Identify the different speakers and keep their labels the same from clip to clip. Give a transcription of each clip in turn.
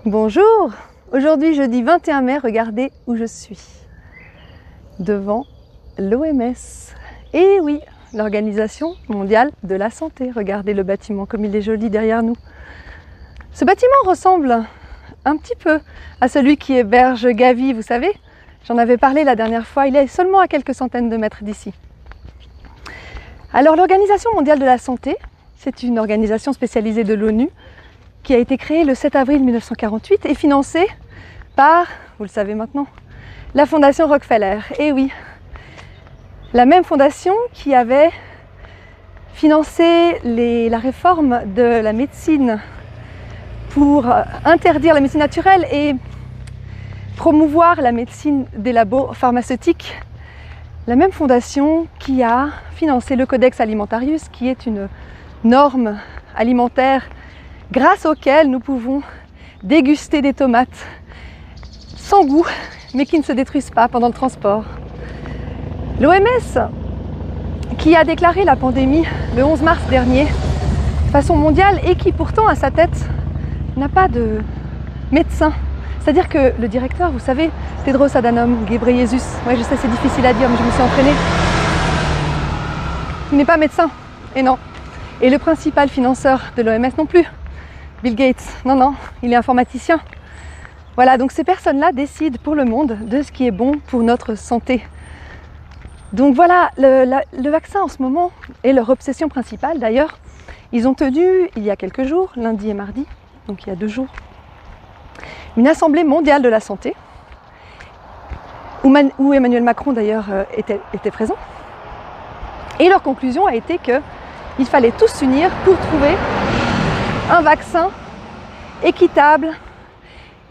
Speaker 1: Bonjour! Aujourd'hui, jeudi 21 mai, regardez où je suis. Devant l'OMS. Et oui, l'Organisation mondiale de la santé. Regardez le bâtiment comme il est joli derrière nous. Ce bâtiment ressemble un petit peu à celui qui héberge Gavi, vous savez. J'en avais parlé la dernière fois, il est seulement à quelques centaines de mètres d'ici. Alors l'Organisation mondiale de la santé, c'est une organisation spécialisée de l'ONU qui a été créée le 7 avril 1948 et financée par, vous le savez maintenant, la Fondation Rockefeller. Et oui, la même fondation qui avait financé la réforme de la médecine pour interdire la médecine naturelle et promouvoir la médecine des labos pharmaceutiques. La même fondation qui a financé le Codex Alimentarius, qui est une norme alimentaire grâce auquel nous pouvons déguster des tomates sans goût, mais qui ne se détruisent pas pendant le transport. L'OMS, qui a déclaré la pandémie le 11 mars dernier de façon mondiale et qui pourtant à sa tête n'a pas de médecin. C'est-à-dire que le directeur, vous savez, Tedros Adhanom Ghebreyesus, ouais, je sais c'est difficile à dire mais je me suis entraînée, il n'est pas médecin, et non. Et le principal financeur de l'OMS non plus, Bill Gates, non, il est informaticien. Voilà, donc ces personnes-là décident pour le monde de ce qui est bon pour notre santé. Donc voilà, le vaccin en ce moment est leur obsession principale. D'ailleurs, ils ont tenu il y a quelques jours, lundi et mardi, donc il y a 2 jours, une assemblée mondiale de la santé, où Emmanuel Macron d'ailleurs était présent. Et leur conclusion a été qu'il fallait tous s'unir pour trouver un vaccin équitable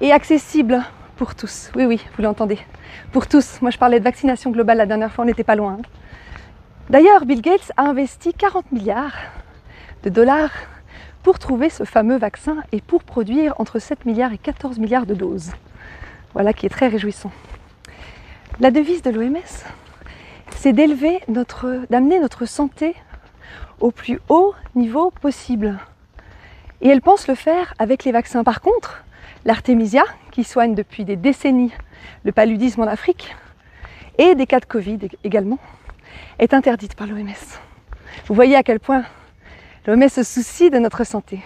Speaker 1: et accessible pour tous. Oui, vous l'entendez, pour tous. Moi je parlais de vaccination globale la dernière fois, on n'était pas loin. D'ailleurs, Bill Gates a investi 40 milliards de dollars pour trouver ce fameux vaccin et pour produire entre 7 milliards et 14 milliards de doses. Voilà qui est très réjouissant. La devise de l'OMS, c'est d'amener notre santé au plus haut niveau possible. Et elle pense le faire avec les vaccins. Par contre, l'Artemisia, qui soigne depuis des décennies le paludisme en Afrique, et des cas de Covid également, est interdite par l'OMS. Vous voyez à quel point l'OMS se soucie de notre santé.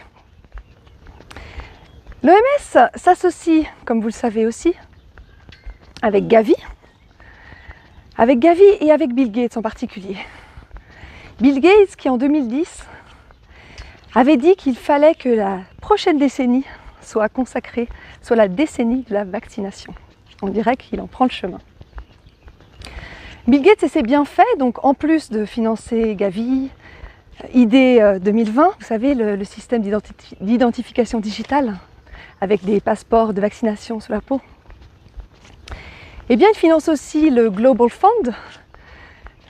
Speaker 1: L'OMS s'associe, comme vous le savez aussi, avec Gavi et avec Bill Gates en particulier. Bill Gates qui en 2010 avait dit qu'il fallait que la prochaine décennie soit consacrée, soit la décennie de la vaccination. On dirait qu'il en prend le chemin. Bill Gates et ses bienfaits, donc en plus de financer Gavi, ID 2020, vous savez, le système d'identification digitale avec des passeports de vaccination sur la peau. Eh bien, il finance aussi le Global Fund,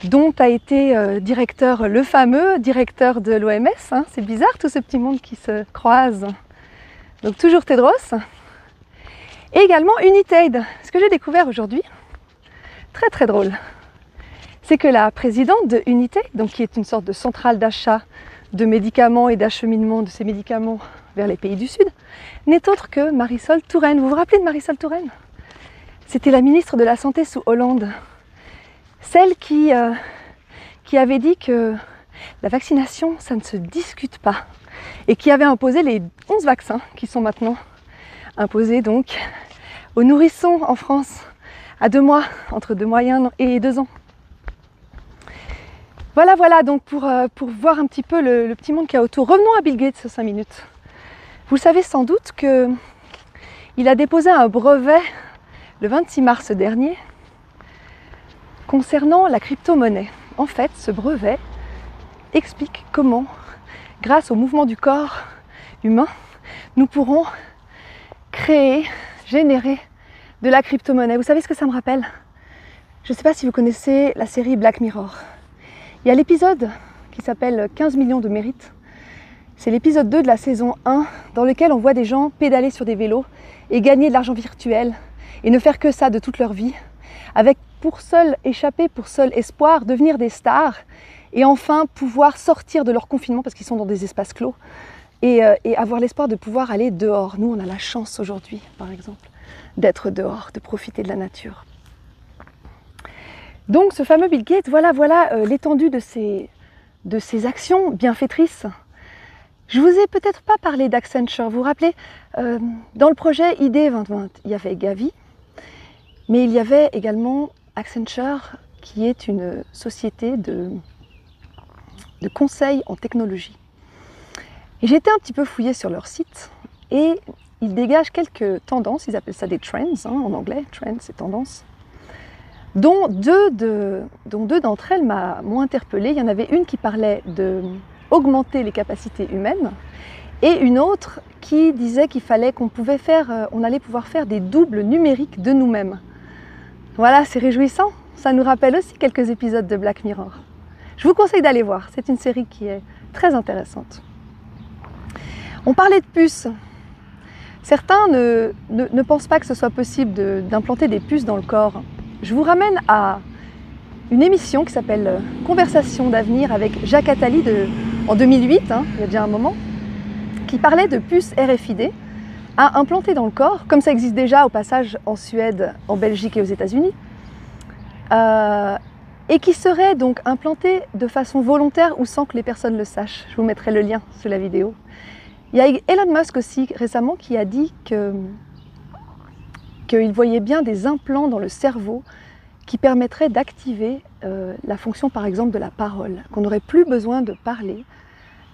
Speaker 1: dont a été directeur le fameux directeur de l'OMS. C'est bizarre tout ce petit monde qui se croise. Donc toujours Tedros. Et également Unitaid. Ce que j'ai découvert aujourd'hui, très très drôle, c'est que la présidente de Unitaid, donc qui est une sorte de centrale d'achat de médicaments et d'acheminement de ces médicaments vers les pays du Sud, n'est autre que Marisol Touraine. Vous vous rappelez de Marisol Touraine? C'était la ministre de la Santé sous Hollande. Celle qui avait dit que la vaccination, ça ne se discute pas. Et qui avait imposé les 11 vaccins qui sont maintenant imposés donc aux nourrissons en France à 2 mois, entre 2 mois et 2 ans. Voilà, donc pour voir un petit peu le petit monde qu'il y a autour. Revenons à Bill Gates 5 minutes. Vous savez sans doute qu'il a déposé un brevet le 26 mars dernier concernant la crypto-monnaie. En fait, ce brevet explique comment, grâce au mouvement du corps humain, nous pourrons générer de la crypto-monnaie. Vous savez ce que ça me rappelle? Je ne sais pas si vous connaissez la série Black Mirror. Il y a l'épisode qui s'appelle 15 millions de mérites. C'est l'épisode 2 de la saison 1 dans lequel on voit des gens pédaler sur des vélos et gagner de l'argent virtuel et ne faire que ça de toute leur vie, avec pour seul échapper, pour seul espoir, devenir des stars et enfin pouvoir sortir de leur confinement parce qu'ils sont dans des espaces clos et avoir l'espoir de pouvoir aller dehors. Nous, on a la chance aujourd'hui, par exemple, d'être dehors, de profiter de la nature. Donc ce fameux Bill Gates, voilà l'étendue de ses actions bienfaitrices. Je vous ai peut-être pas parlé d'Accenture. Vous vous rappelez, dans le projet ID 2020, il y avait Gavi, mais il y avait également Accenture, qui est une société de conseil en technologie. Et j'ai été un petit peu fouillée sur leur site et ils dégagent quelques tendances, ils appellent ça des trends, en anglais, trends c'est tendance, dont deux d'entre elles m'ont interpellée. Il y en avait une qui parlait d'augmenter les capacités humaines et une autre qui disait on allait pouvoir faire des doubles numériques de nous-mêmes. Voilà, c'est réjouissant, ça nous rappelle aussi quelques épisodes de Black Mirror. Je vous conseille d'aller voir, c'est une série qui est très intéressante. On parlait de puces. Certains ne pensent pas que ce soit possible d'implanter des puces dans le corps. Je vous ramène à une émission qui s'appelle Conversation d'avenir avec Jacques Attali en 2008, il y a déjà un moment, qui parlait de puces RFID à implanter dans le corps, comme ça existe déjà au passage en Suède, en Belgique et aux États-Unis, et qui serait donc implanté de façon volontaire ou sans que les personnes le sachent. Je vous mettrai le lien sous la vidéo. Il y a Elon Musk aussi récemment qui a dit qu'il voyait bien des implants dans le cerveau qui permettraient d'activer la fonction par exemple de la parole, qu'on n'aurait plus besoin de parler.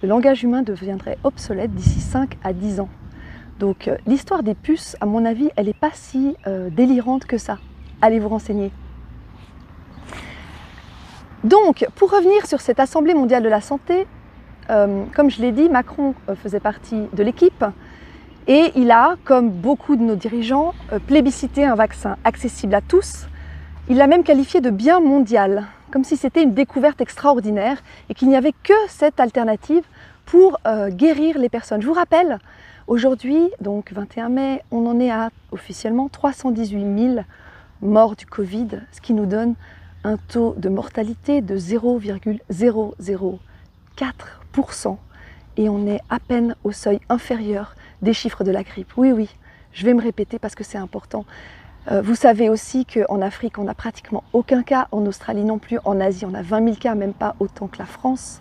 Speaker 1: Le langage humain deviendrait obsolète d'ici 5 à 10 ans. Donc l'histoire des puces, à mon avis, elle n'est pas si délirante que ça. Allez vous renseigner. Donc, pour revenir sur cette Assemblée mondiale de la santé, comme je l'ai dit, Macron faisait partie de l'équipe et il a, comme beaucoup de nos dirigeants, plébiscité un vaccin accessible à tous. Il l'a même qualifié de bien mondial, comme si c'était une découverte extraordinaire et qu'il n'y avait que cette alternative pour guérir les personnes. Je vous rappelle, aujourd'hui, donc 21 mai, on en est à officiellement 318 000 morts du Covid, ce qui nous donne un taux de mortalité de 0,004%. Et on est à peine au seuil inférieur des chiffres de la grippe. Oui, je vais me répéter parce que c'est important. Vous savez aussi qu'en Afrique, on n'a pratiquement aucun cas, en Australie non plus, en Asie, on a 20 000 cas, même pas autant que la France.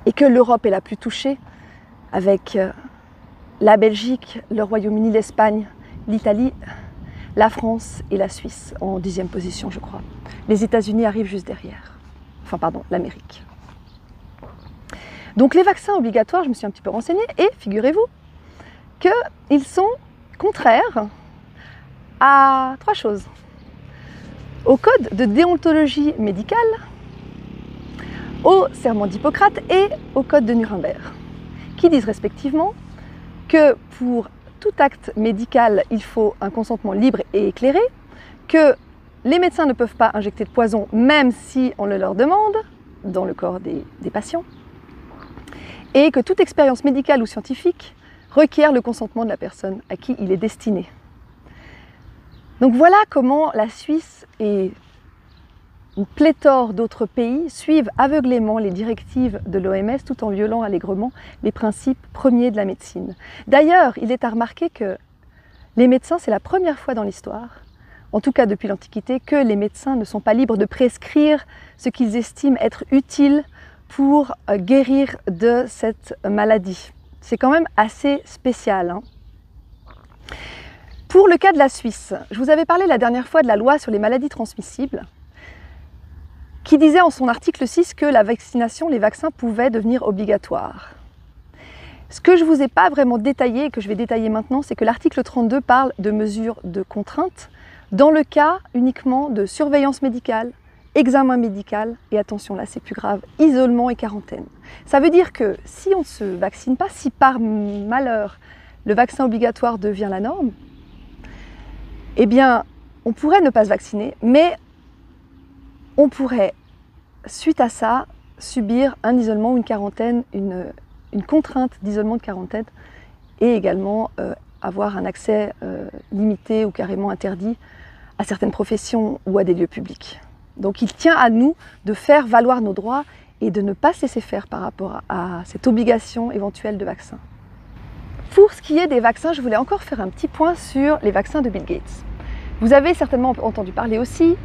Speaker 1: Et que l'Europe est la plus touchée, avec la Belgique, le Royaume-Uni, l'Espagne, l'Italie, la France et la Suisse en 10e position, je crois. Les États-Unis arrivent juste derrière. Enfin, pardon, l'Amérique. Donc les vaccins obligatoires, je me suis un petit peu renseignée et figurez-vous qu'ils sont contraires à 3 choses. Au code de déontologie médicale, au serment d'Hippocrate et au code de Nuremberg, qui disent respectivement que pour tout acte médical, il faut un consentement libre et éclairé, que les médecins ne peuvent pas injecter de poison même si on le leur demande dans le corps des patients, et que toute expérience médicale ou scientifique requiert le consentement de la personne à qui il est destiné. Donc voilà comment la Suisse et une pléthore d'autres pays suivent aveuglément les directives de l'OMS tout en violant allègrement les principes premiers de la médecine. D'ailleurs, il est à remarquer que les médecins, c'est la première fois dans l'histoire, en tout cas depuis l'Antiquité, que les médecins ne sont pas libres de prescrire ce qu'ils estiment être utile pour guérir de cette maladie. C'est quand même assez spécial. Pour le cas de la Suisse, je vous avais parlé la dernière fois de la loi sur les maladies transmissibles, qui disait en son article 6 que la vaccination, les vaccins pouvaient devenir obligatoires. Ce que je ne vous ai pas vraiment détaillé et que je vais détailler maintenant, c'est que l'article 32 parle de mesures de contrainte dans le cas uniquement de surveillance médicale, examen médical et attention là c'est plus grave, isolement et quarantaine. Ça veut dire que si on ne se vaccine pas, si par malheur le vaccin obligatoire devient la norme, eh bien on pourrait ne pas se vacciner, mais on pourrait suite à ça subir un isolement ou une quarantaine, une contrainte d'isolement de quarantaine et également avoir un accès limité ou carrément interdit à certaines professions ou à des lieux publics. Donc il tient à nous de faire valoir nos droits et de ne pas se laisser faire par rapport à cette obligation éventuelle de vaccin. Pour ce qui est des vaccins, je voulais encore faire un petit point sur les vaccins de Bill Gates. Vous avez certainement entendu parler aussi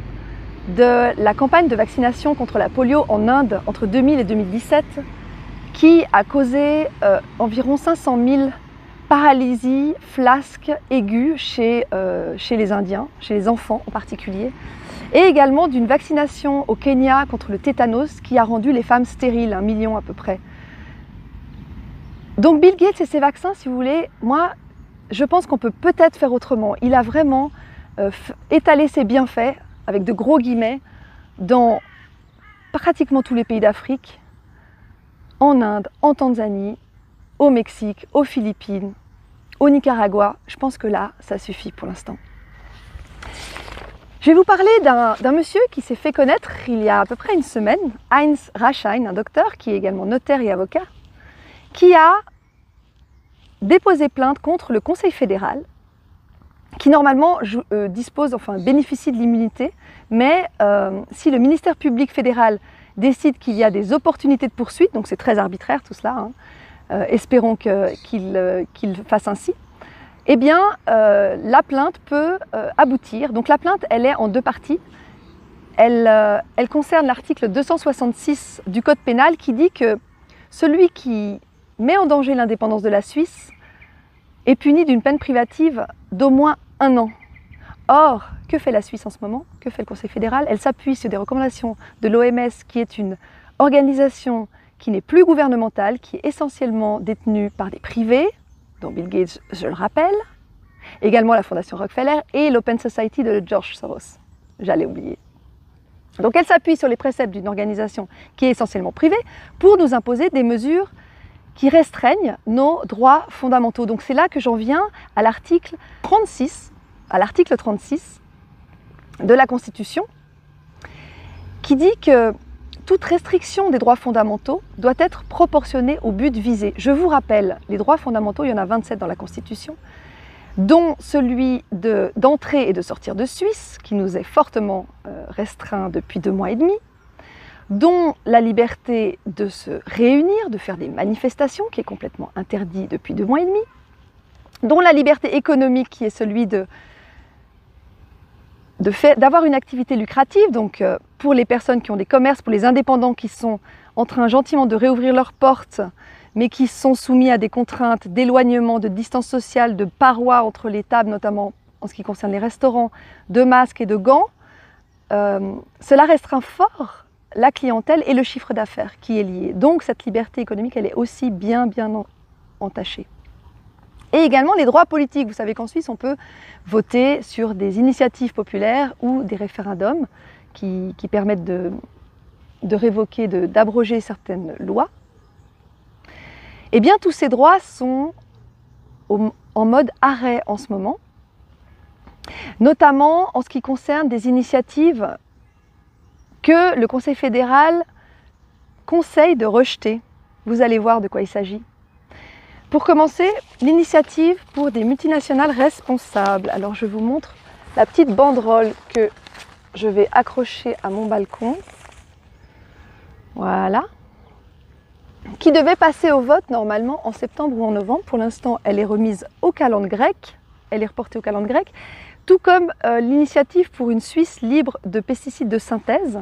Speaker 1: de la campagne de vaccination contre la polio en Inde entre 2000 et 2017 qui a causé environ 500 000 paralysies, flasques aiguës chez les Indiens, chez les enfants en particulier, et également d'une vaccination au Kenya contre le tétanos qui a rendu les femmes stériles, 1 million à peu près. Donc Bill Gates et ses vaccins, si vous voulez, moi je pense qu'on peut peut-être faire autrement. Il a vraiment étalé ses bienfaits, avec de gros guillemets, dans pratiquement tous les pays d'Afrique, en Inde, en Tanzanie, au Mexique, aux Philippines, au Nicaragua. Je pense que là, ça suffit pour l'instant. Je vais vous parler d'un monsieur qui s'est fait connaître il y a à peu près une semaine, Heinz Raschein, un docteur qui est également notaire et avocat, qui a déposé plainte contre le Conseil fédéral, qui normalement bénéficie de l'immunité, mais si le ministère public fédéral décide qu'il y a des opportunités de poursuite, donc c'est très arbitraire tout cela, espérons qu'il fasse ainsi, eh bien la plainte peut aboutir. Donc la plainte, elle est en 2 parties. Elle concerne l'article 266 du Code pénal qui dit que celui qui met en danger l'indépendance de la Suisse est puni d'une peine privative d'au moins 1 an. Or, que fait la Suisse en ce moment? Que fait le Conseil fédéral? Elle s'appuie sur des recommandations de l'OMS, qui est une organisation qui n'est plus gouvernementale, qui est essentiellement détenue par des privés, dont Bill Gates, je le rappelle, également la Fondation Rockefeller et l'Open Society de George Soros. J'allais oublier. Donc elle s'appuie sur les préceptes d'une organisation qui est essentiellement privée pour nous imposer des mesures qui restreignent nos droits fondamentaux. Donc c'est là que j'en viens à l'article 36, de la Constitution, qui dit que toute restriction des droits fondamentaux doit être proportionnée au but visé. Je vous rappelle, les droits fondamentaux, il y en a 27 dans la Constitution, dont celui d'entrer et de sortir de Suisse, qui nous est fortement restreint depuis 2 mois et demi, dont la liberté de se réunir, de faire des manifestations, qui est complètement interdit depuis 2 mois et demi, dont la liberté économique, qui est celui d'avoir une activité lucrative, donc pour les personnes qui ont des commerces, pour les indépendants qui sont en train gentiment de réouvrir leurs portes, mais qui sont soumis à des contraintes d'éloignement, de distance sociale, de parois entre les tables, notamment en ce qui concerne les restaurants, de masques et de gants, cela restreint fort la clientèle et le chiffre d'affaires qui est lié. Donc cette liberté économique, elle est aussi bien entachée. Et également les droits politiques. Vous savez qu'en Suisse, on peut voter sur des initiatives populaires ou des référendums qui permettent de révoquer, d'abroger certaines lois. Eh bien, tous ces droits sont en mode arrêt en ce moment, notamment en ce qui concerne des initiatives que le Conseil fédéral conseille de rejeter. Vous allez voir de quoi il s'agit. Pour commencer, l'initiative pour des multinationales responsables. Alors je vous montre la petite banderole que je vais accrocher à mon balcon. Voilà. Qui devait passer au vote normalement en septembre ou en novembre. Pour l'instant, elle est remise au calendrier grec. Elle est reportée au calendrier grec. Tout comme l'initiative pour une Suisse libre de pesticides de synthèse.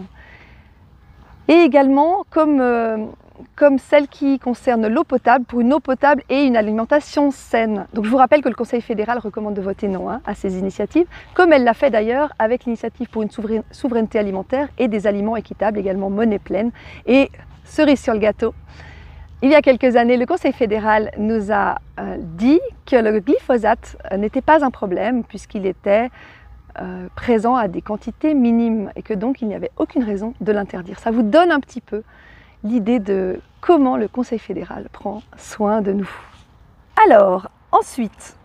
Speaker 1: Et également comme celle qui concerne l'eau potable, pour une eau potable et une alimentation saine. Donc je vous rappelle que le Conseil fédéral recommande de voter non à ces initiatives, comme elle l'a fait d'ailleurs avec l'initiative pour une souveraineté alimentaire et des aliments équitables, également monnaie pleine. Et cerise sur le gâteau, il y a quelques années, le Conseil fédéral nous a dit que le glyphosate n'était pas un problème puisqu'il était présent à des quantités minimes et que donc il n'y avait aucune raison de l'interdire. Ça vous donne un petit peu l'idée de comment le Conseil fédéral prend soin de nous. Alors, ensuite,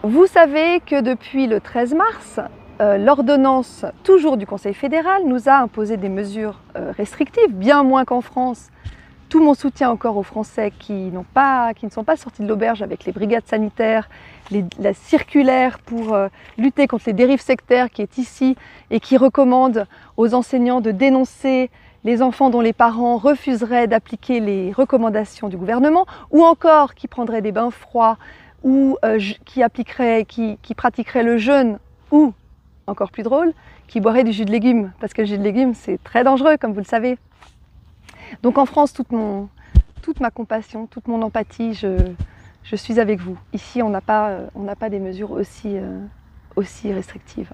Speaker 1: vous savez que depuis le 13 mars, l'ordonnance, toujours du Conseil fédéral, nous a imposé des mesures restrictives, bien moins qu'en France. Tout mon soutien encore aux Français qui ne sont pas sortis de l'auberge avec les brigades sanitaires, la circulaire pour lutter contre les dérives sectaires qui est ici et qui recommande aux enseignants de dénoncer les enfants dont les parents refuseraient d'appliquer les recommandations du gouvernement, ou encore qui prendraient des bains froids, ou qui pratiqueraient le jeûne, ou, encore plus drôle, qui boiraient du jus de légumes, parce que le jus de légumes c'est très dangereux comme vous le savez. Donc en France, toute ma compassion, toute mon empathie, je suis avec vous. Ici on n'a pas des mesures aussi restrictives.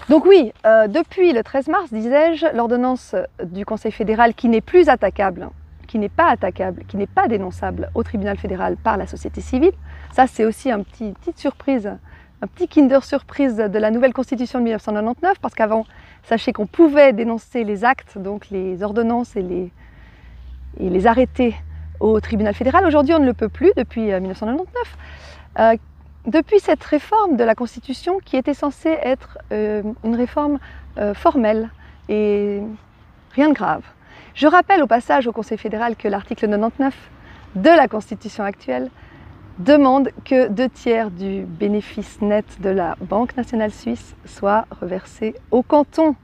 Speaker 1: Donc oui, depuis le 13 mars, disais-je, l'ordonnance du Conseil fédéral qui n'est plus attaquable, qui n'est pas attaquable, qui n'est pas dénonçable au tribunal fédéral par la société civile, ça c'est aussi une petite surprise, un petit Kinder surprise de la nouvelle constitution de 1999, parce qu'avant, sachez qu'on pouvait dénoncer les actes, donc les ordonnances et les arrêtés au tribunal fédéral. Aujourd'hui, on ne le peut plus depuis 1999. Depuis cette réforme de la Constitution qui était censée être une réforme formelle et rien de grave. Je rappelle au passage au Conseil fédéral que l'article 99 de la Constitution actuelle demande que 2/3 du bénéfice net de la Banque nationale suisse soit reversé au canton.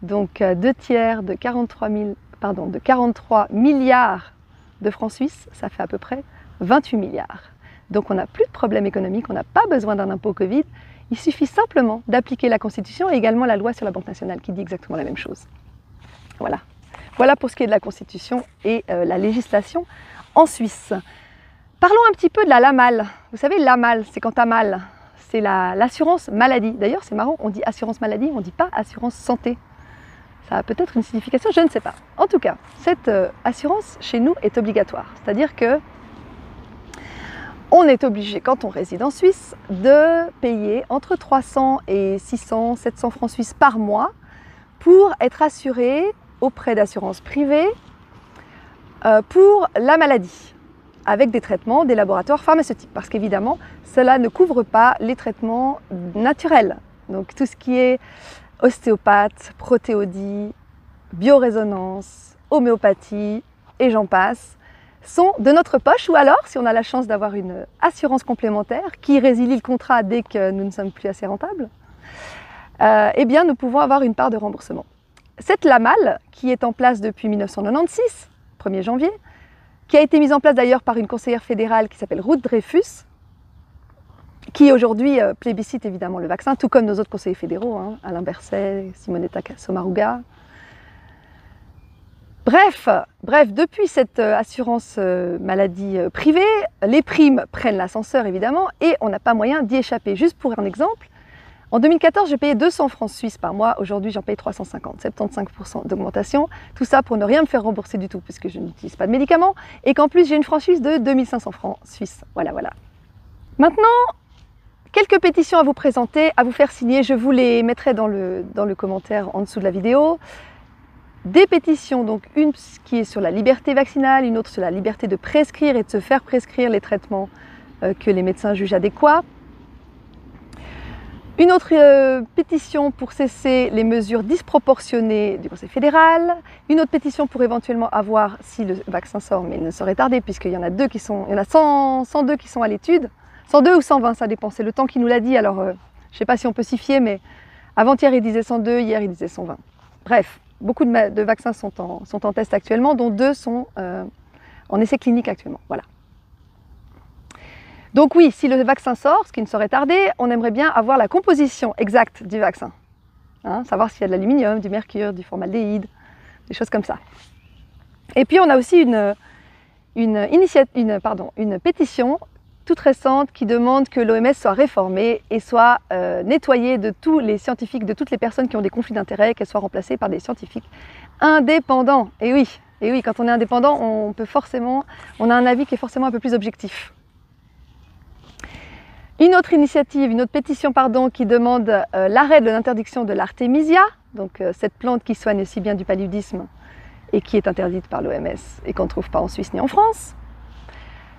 Speaker 1: Donc 2/3 de 43 milliards de francs suisses, ça fait à peu près 28 milliards. Donc on n'a plus de problème économique, on n'a pas besoin d'un impôt Covid, il suffit simplement d'appliquer la Constitution et également la loi sur la Banque nationale qui dit exactement la même chose. Voilà. Voilà pour ce qui est de la Constitution et la législation en Suisse. Parlons un petit peu de la LAMAL. Vous savez, LAMAL, c'est quand t'as mal. C'est l'assurance maladie. D'ailleurs, c'est marrant, on dit assurance maladie, on ne dit pas assurance santé. Ça a peut-être une signification, je ne sais pas. En tout cas, cette assurance chez nous est obligatoire. C'est-à-dire que on est obligé, quand on réside en Suisse, de payer entre 300 et 600, 700 francs suisses par mois pour être assuré auprès d'assurances privées pour la maladie, avec des traitements des laboratoires pharmaceutiques. Parce qu'évidemment, cela ne couvre pas les traitements naturels. Donc tout ce qui est ostéopathe, protéodie, biorésonance, homéopathie et j'en passe, sont de notre poche, ou alors, si on a la chance d'avoir une assurance complémentaire qui résilie le contrat dès que nous ne sommes plus assez rentables, eh bien nous pouvons avoir une part de remboursement. Cette LAMAL, qui est en place depuis 1996, 1er janvier, qui a été mise en place d'ailleurs par une conseillère fédérale qui s'appelle Ruth Dreyfus, qui aujourd'hui plébiscite évidemment le vaccin, tout comme nos autres conseillers fédéraux, hein, Alain Berset, Simonetta Sommaruga. Bref, depuis cette assurance maladie privée, les primes prennent l'ascenseur évidemment et on n'a pas moyen d'y échapper. Juste pour un exemple, en 2014, j'ai payé 200 francs suisses par mois, aujourd'hui j'en paye 350, 75% d'augmentation. Tout ça pour ne rien me faire rembourser du tout puisque je n'utilise pas de médicaments et qu'en plus j'ai une franchise de 2500 francs suisses. Voilà. Maintenant, quelques pétitions à vous présenter, à vous faire signer, je vous les mettrai dans le commentaire en dessous de la vidéo. Des pétitions, donc une qui est sur la liberté vaccinale, une autre sur la liberté de prescrire et de se faire prescrire les traitements que les médecins jugent adéquats. Une autre pétition pour cesser les mesures disproportionnées du Conseil fédéral. Une autre pétition pour éventuellement avoir, si le vaccin sort, mais il ne saurait tarder puisqu'il y en a 102 qui sont à l'étude. 102 ou 120, ça dépend, c'est le temps qui nous l'a dit, alors je ne sais pas si on peut s'y fier, mais avant-hier il disait 102, hier il disait 120. Bref, beaucoup de vaccins sont en test actuellement, dont 2 sont en essai clinique actuellement. Voilà. Donc oui, si le vaccin sort, ce qui ne saurait tarder, on aimerait bien avoir la composition exacte du vaccin. Hein, savoir s'il y a de l'aluminium, du mercure, du formaldéhyde, des choses comme ça. Et puis on a aussi une pétition toute récente qui demande que l'OMS soit réformée et soit nettoyée de tous les scientifiques, de toutes les personnes qui ont des conflits d'intérêts, qu'elle soit remplacée par des scientifiques indépendants. Et oui, quand on est indépendant, on a un avis qui est forcément un peu plus objectif. Une autre pétition qui demande l'arrêt de l'interdiction de l'artémisia, donc cette plante qui soigne aussi bien du paludisme et qui est interdite par l'OMS et qu'on ne trouve pas en Suisse ni en France.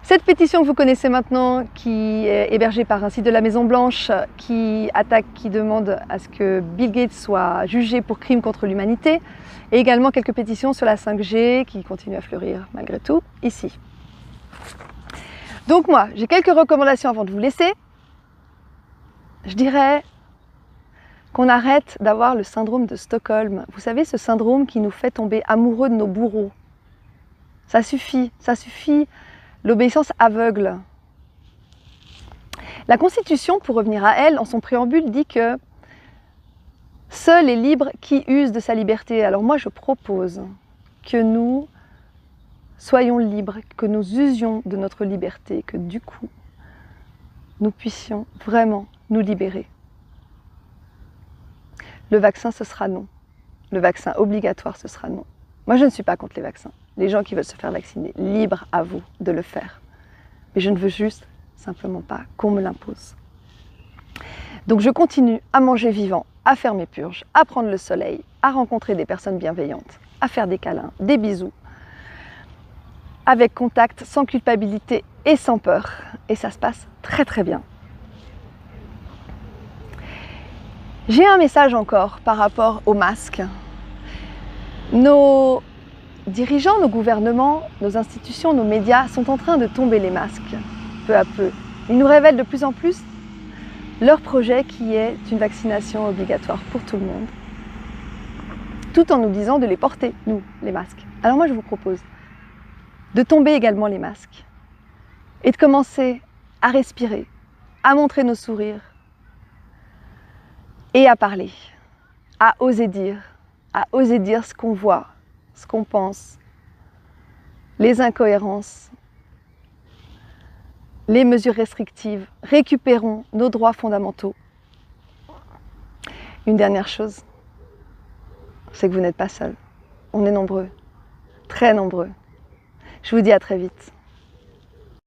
Speaker 1: Cette pétition que vous connaissez maintenant, qui est hébergée par un site de la Maison Blanche, qui demande à ce que Bill Gates soit jugé pour crime contre l'humanité, et également quelques pétitions sur la 5G qui continuent à fleurir malgré tout ici. Donc moi, j'ai quelques recommandations avant de vous laisser. Je dirais, qu'on arrête d'avoir le syndrome de Stockholm. Vous savez, ce syndrome qui nous fait tomber amoureux de nos bourreaux. Ça suffit, l'obéissance aveugle. La Constitution, pour revenir à elle, en son préambule, dit que seul est libre qui use de sa liberté. Alors moi, je propose que nous soyons libres, que nous usions de notre liberté, que du coup, nous puissions vraiment nous libérer. Le vaccin, ce sera non. Le vaccin obligatoire, ce sera non. Moi, je ne suis pas contre les vaccins. Les gens qui veulent se faire vacciner, libre à vous de le faire. Mais je ne veux juste simplement pas qu'on me l'impose. Donc je continue à manger vivant, à faire mes purges, à prendre le soleil, à rencontrer des personnes bienveillantes, à faire des câlins, des bisous, avec contact, sans culpabilité et sans peur. Et ça se passe très très bien. J'ai un message encore par rapport aux masques. Nos dirigeants, nos gouvernements, nos institutions, nos médias sont en train de tomber les masques, peu à peu. Ils nous révèlent de plus en plus leur projet qui est une vaccination obligatoire pour tout le monde, tout en nous disant de les porter, nous, les masques. Alors moi, je vous propose de tomber également les masques et de commencer à respirer, à montrer nos sourires et à parler, à oser dire ce qu'on voit, ce qu'on pense, les incohérences, les mesures restrictives. Récupérons nos droits fondamentaux. Une dernière chose, c'est que vous n'êtes pas seul. On est nombreux, très nombreux. Je vous dis à très vite.